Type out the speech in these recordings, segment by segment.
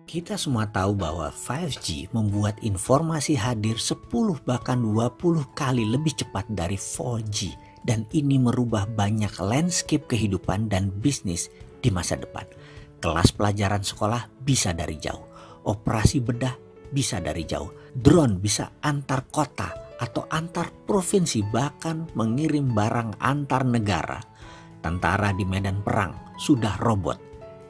Kita semua tahu bahwa 5G membuat informasi hadir 10 bahkan 20 kali lebih cepat dari 4G. Dan ini merubah banyak landscape kehidupan dan bisnis di masa depan. Kelas pelajaran sekolah bisa dari jauh. Operasi bedah bisa dari jauh. Drone bisa antar kota atau antar provinsi, bahkan mengirim barang antar negara. Tentara di medan perang sudah robot.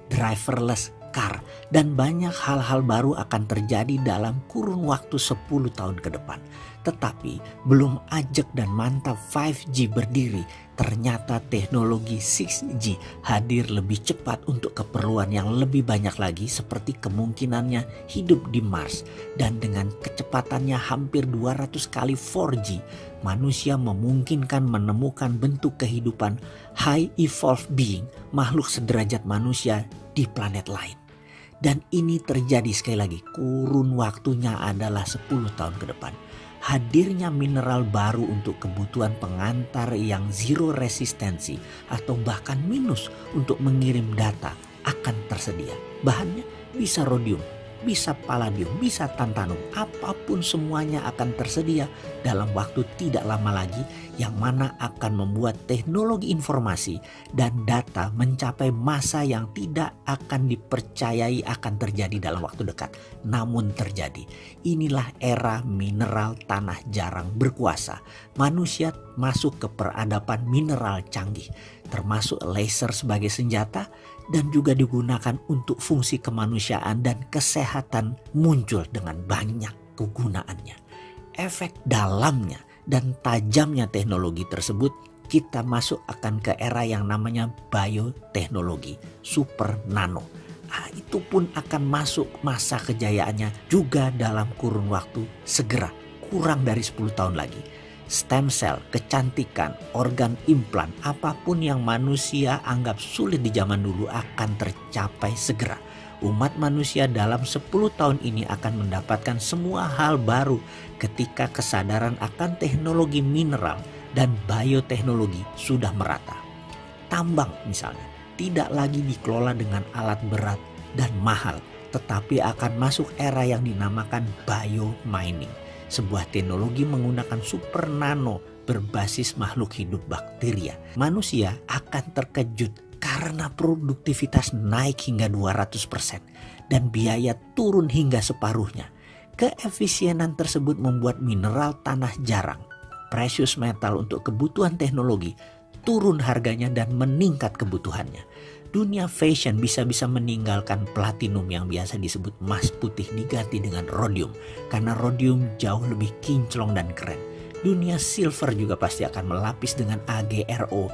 Driverless car, dan banyak hal-hal baru akan terjadi dalam kurun waktu 10 tahun ke depan. Tetapi belum ajak dan mantap 5G berdiri, ternyata teknologi 6G hadir lebih cepat untuk keperluan yang lebih banyak lagi, seperti kemungkinannya hidup di Mars. Dan dengan kecepatannya hampir 200 kali 4G, manusia memungkinkan menemukan bentuk kehidupan high evolved being, makhluk sederajat manusia di planet lain. Dan ini terjadi sekali lagi, kurun waktunya adalah 10 tahun ke depan. Hadirnya mineral baru untuk kebutuhan pengantar yang zero resistensi atau bahkan minus untuk mengirim data akan tersedia. Bahannya bisa rhodium, bisa palladium, bisa tantalum, apapun semuanya akan tersedia dalam waktu tidak lama lagi, yang mana akan membuat teknologi informasi dan data mencapai masa yang tidak akan dipercayai akan terjadi dalam waktu dekat, namun terjadi. Inilah era mineral tanah jarang berkuasa. Manusia masuk ke peradaban mineral canggih, termasuk laser sebagai senjata, dan juga digunakan untuk fungsi kemanusiaan dan kesehatan muncul dengan banyak kegunaannya. Efek dalamnya dan tajamnya teknologi tersebut, kita masuk akan ke era yang namanya bioteknologi, super nano. Itu pun akan masuk masa kejayaannya juga dalam kurun waktu segera, kurang dari 10 tahun lagi. Stem cell, kecantikan, organ implan, apapun yang manusia anggap sulit di zaman dulu akan tercapai segera. Umat manusia dalam 10 tahun ini akan mendapatkan semua hal baru ketika kesadaran akan teknologi mineral dan bioteknologi sudah merata. Tambang misalnya tidak lagi dikelola dengan alat berat dan mahal, tetapi akan masuk era yang dinamakan biomining. Sebuah teknologi menggunakan super nano berbasis makhluk hidup bakteria. Manusia akan terkejut karena produktivitas naik hingga 200% dan biaya turun hingga separuhnya. Keefisienan tersebut membuat mineral tanah jarang, precious metal untuk kebutuhan teknologi, turun harganya dan meningkat kebutuhannya. Dunia fashion bisa-bisa meninggalkan platinum yang biasa disebut emas putih, diganti dengan rhodium, karena rhodium jauh lebih kinclong dan keren. Dunia silver juga pasti akan melapis dengan AgRO,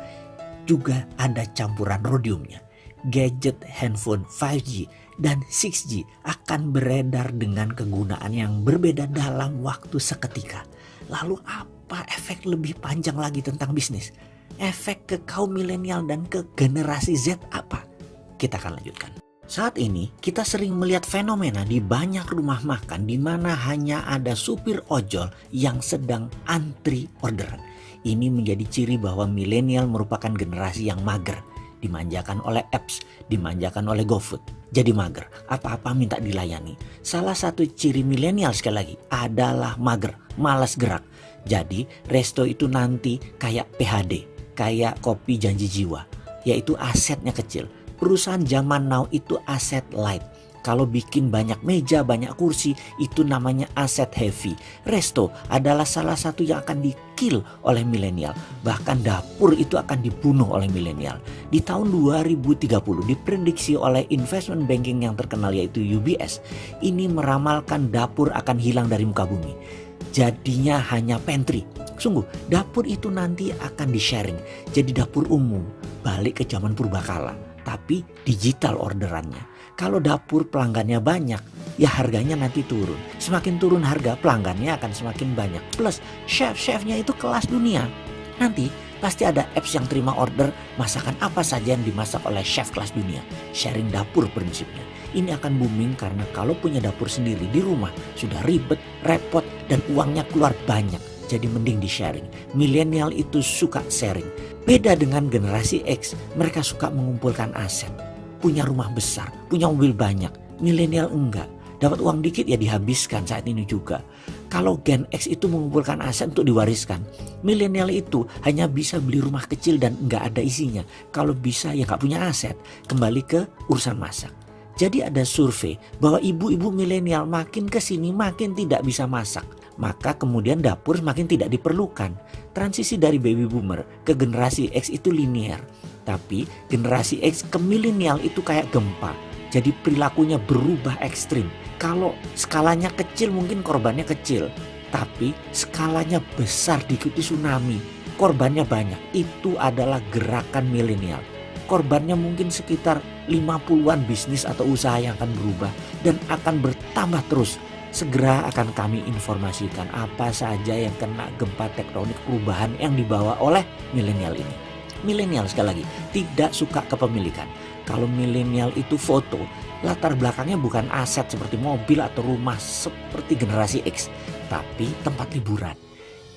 juga ada campuran rhodiumnya. Gadget, handphone 5G dan 6G akan beredar dengan kegunaan yang berbeda dalam waktu seketika. Lalu apa efek lebih panjang lagi tentang bisnis? Efek ke kaum milenial dan ke generasi Z apa? Kita akan lanjutkan. Saat ini kita sering melihat fenomena di banyak rumah makan di mana hanya ada supir ojol yang sedang antri orderan. Ini menjadi ciri bahwa milenial merupakan generasi yang mager, dimanjakan oleh apps, dimanjakan oleh GoFood. Jadi mager, apa-apa minta dilayani. Salah satu ciri milenial sekali lagi adalah mager, malas gerak. Jadi resto itu nanti kayak PHD, kayak kopi janji jiwa, yaitu asetnya kecil. Perusahaan zaman now itu aset light. Kalau bikin banyak meja, banyak kursi, itu namanya aset heavy. Resto adalah salah satu yang akan di-kill oleh milenial. Bahkan dapur itu akan dibunuh oleh milenial. Di tahun 2030 diprediksi oleh investment banking yang terkenal yaitu UBS. Ini meramalkan dapur akan hilang dari muka bumi. Jadinya hanya pantry. Sungguh, dapur itu nanti akan di-sharing. Jadi dapur umum, balik ke zaman purbakala. Tapi digital orderannya. Kalau dapur pelanggannya banyak, ya harganya nanti turun. Semakin turun harga, pelanggannya akan semakin banyak. Plus chef-chefnya itu kelas dunia. Nanti pasti ada apps yang terima order masakan apa saja yang dimasak oleh chef kelas dunia. Sharing dapur prinsipnya. Ini akan booming karena kalau punya dapur sendiri di rumah sudah ribet, repot, dan uangnya keluar banyak. Jadi mending di sharing. Milenial itu suka sharing. Beda dengan generasi X, mereka suka mengumpulkan aset. Punya rumah besar, punya mobil banyak, Milenial enggak. Dapat uang dikit ya dihabiskan saat ini juga. Kalau Gen X itu mengumpulkan aset untuk diwariskan, milenial itu hanya bisa beli rumah kecil dan nggak ada isinya. Kalau bisa ya nggak punya aset, kembali ke urusan masak. Jadi ada survei bahwa ibu-ibu milenial makin kesini makin tidak bisa masak. Maka kemudian dapur makin tidak diperlukan. Transisi dari baby boomer ke generasi X itu linear. Tapi generasi X ke milenial itu kayak gempa. Jadi perilakunya berubah ekstrim. Kalau skalanya kecil mungkin korbannya kecil. Tapi skalanya besar diikuti tsunami. Korbannya banyak. Itu adalah gerakan milenial. Korbannya mungkin sekitar 50-an bisnis atau usaha yang akan berubah. Dan akan bertambah terus. Segera akan kami informasikan apa saja yang kena gempa tektonik perubahan yang dibawa oleh milenial ini. Milenial sekali lagi tidak suka kepemilikan. Kalau milenial itu foto, latar belakangnya bukan aset seperti mobil atau rumah seperti generasi X, tapi tempat liburan.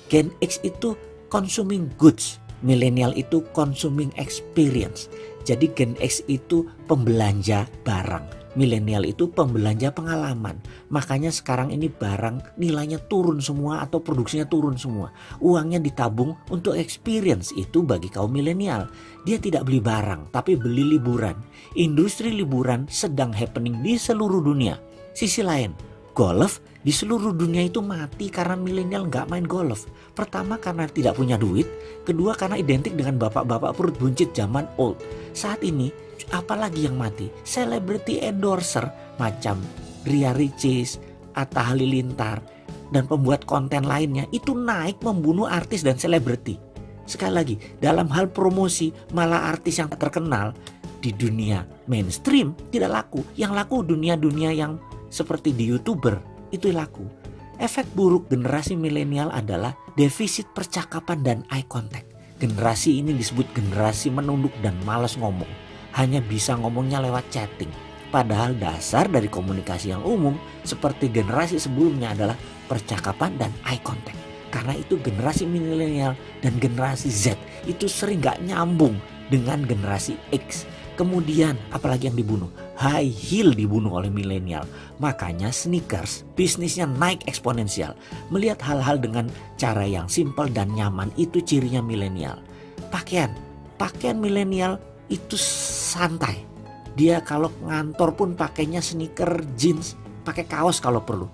Gen X itu consuming goods, milenial itu consuming experience. Jadi Gen X itu pembelanja barang. Milenial itu pembelanja pengalaman. Makanya sekarang ini barang nilainya turun semua atau produksinya turun semua. Uangnya ditabung untuk experience itu bagi kaum milenial. Dia tidak beli barang tapi beli liburan. Industri liburan sedang happening di seluruh dunia. Sisi lain, golf di seluruh dunia itu mati karena milenial nggak main golf. Pertama karena tidak punya duit. Kedua karena identik dengan bapak-bapak perut buncit zaman old. Saat ini apalagi yang mati? Celebrity endorser macam Ria Ricis, Atta Halilintar, dan pembuat konten lainnya itu naik membunuh artis dan selebriti. Sekali lagi, dalam hal promosi malah artis yang terkenal di dunia mainstream tidak laku. Yang laku dunia-dunia yang seperti di YouTuber itu laku. Efek buruk generasi milenial adalah defisit percakapan dan eye contact. Generasi ini disebut generasi menunduk dan malas ngomong. Hanya bisa ngomongnya lewat chatting. Padahal dasar dari komunikasi yang umum seperti generasi sebelumnya adalah percakapan dan eye contact. Karena itu generasi milenial dan generasi Z itu sering gak nyambung dengan generasi X. Kemudian apalagi yang dibunuh? High heel dibunuh oleh milenial. Makanya sneakers bisnisnya naik eksponensial. Melihat hal-hal dengan cara yang simpel dan nyaman itu cirinya milenial. Pakaian milenial itu santai. Dia kalau ngantor pun pakainya sneaker, jeans, pakai kaos kalau perlu.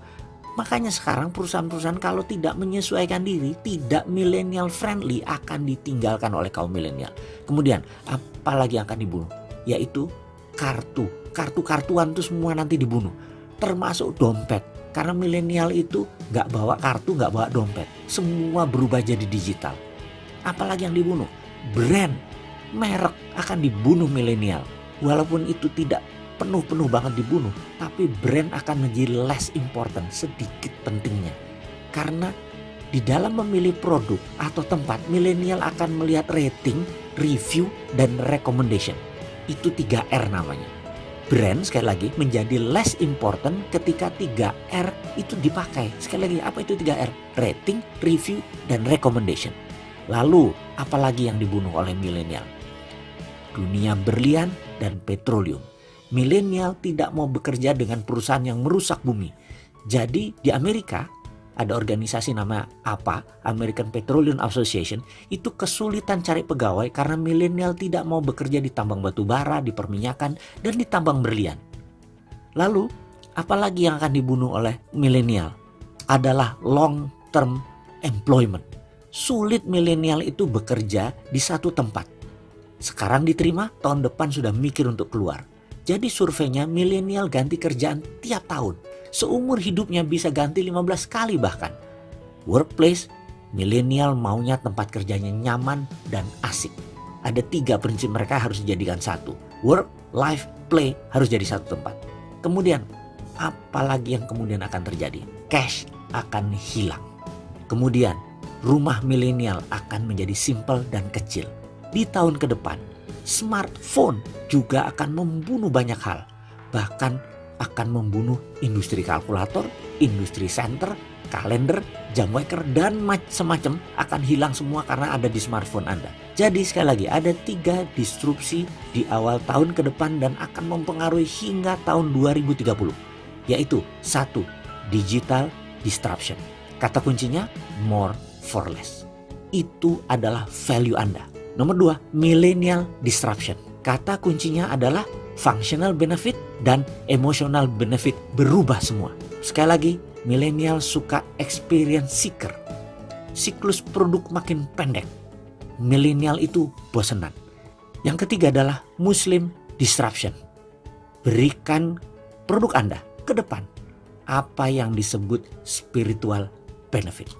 Makanya sekarang perusahaan-perusahaan kalau tidak menyesuaikan diri, tidak millennial friendly akan ditinggalkan oleh kaum milenial. Kemudian apalagi yang akan dibunuh? Yaitu kartu. Kartu-kartuan itu semua nanti dibunuh. Termasuk dompet. Karena milenial itu gak bawa kartu, gak bawa dompet. Semua berubah jadi digital. Apalagi yang dibunuh? Brand. Merek akan dibunuh milenial. Walaupun itu tidak penuh banget dibunuh, tapi brand akan menjadi less important, sedikit pentingnya. Karena di dalam memilih produk atau tempat, milenial akan melihat rating, review, dan recommendation. Itu 3R namanya. Brand sekali lagi menjadi less important ketika 3R itu dipakai. Sekali lagi, apa itu 3R? Rating, review, dan recommendation. Lalu apalagi yang dibunuh oleh milenial? Dunia berlian dan petroleum. Milenial tidak mau bekerja dengan perusahaan yang merusak bumi. Jadi di Amerika ada organisasi nama APA, American Petroleum Association, itu kesulitan cari pegawai karena milenial tidak mau bekerja di tambang batu bara, di perminyakan, dan di tambang berlian. Lalu apalagi yang akan dibunuh oleh milenial? Adalah long term employment. Sulit milenial itu bekerja di satu tempat. Sekarang diterima, tahun depan sudah mikir untuk keluar. Jadi surveinya milenial ganti kerjaan tiap tahun. Seumur hidupnya bisa ganti 15 kali bahkan. Workplace, milenial maunya tempat kerjanya nyaman dan asik. Ada 3 prinsip mereka harus dijadikan satu. Work, life, play harus jadi satu tempat. Kemudian, apalagi yang kemudian akan terjadi? Cash akan hilang. Kemudian, rumah milenial akan menjadi simple dan kecil. Di tahun ke depan, smartphone juga akan membunuh banyak hal. Bahkan akan membunuh industri kalkulator, industri senter, kalender, jam waker, dan semacam akan hilang semua karena ada di smartphone Anda. Jadi sekali lagi ada 3 disrupsi di awal tahun ke depan dan akan mempengaruhi hingga tahun 2030. Yaitu 1. Digital disruption. Kata kuncinya more for less. Itu adalah value Anda. Nomor 2, millennial disruption. Kata kuncinya adalah functional benefit dan emotional benefit berubah semua. Sekali lagi, milenial suka experience seeker. Siklus produk makin pendek. Milenial itu bosenan. Yang ketiga adalah Muslim disruption. Berikan produk Anda ke depan apa yang disebut spiritual benefit.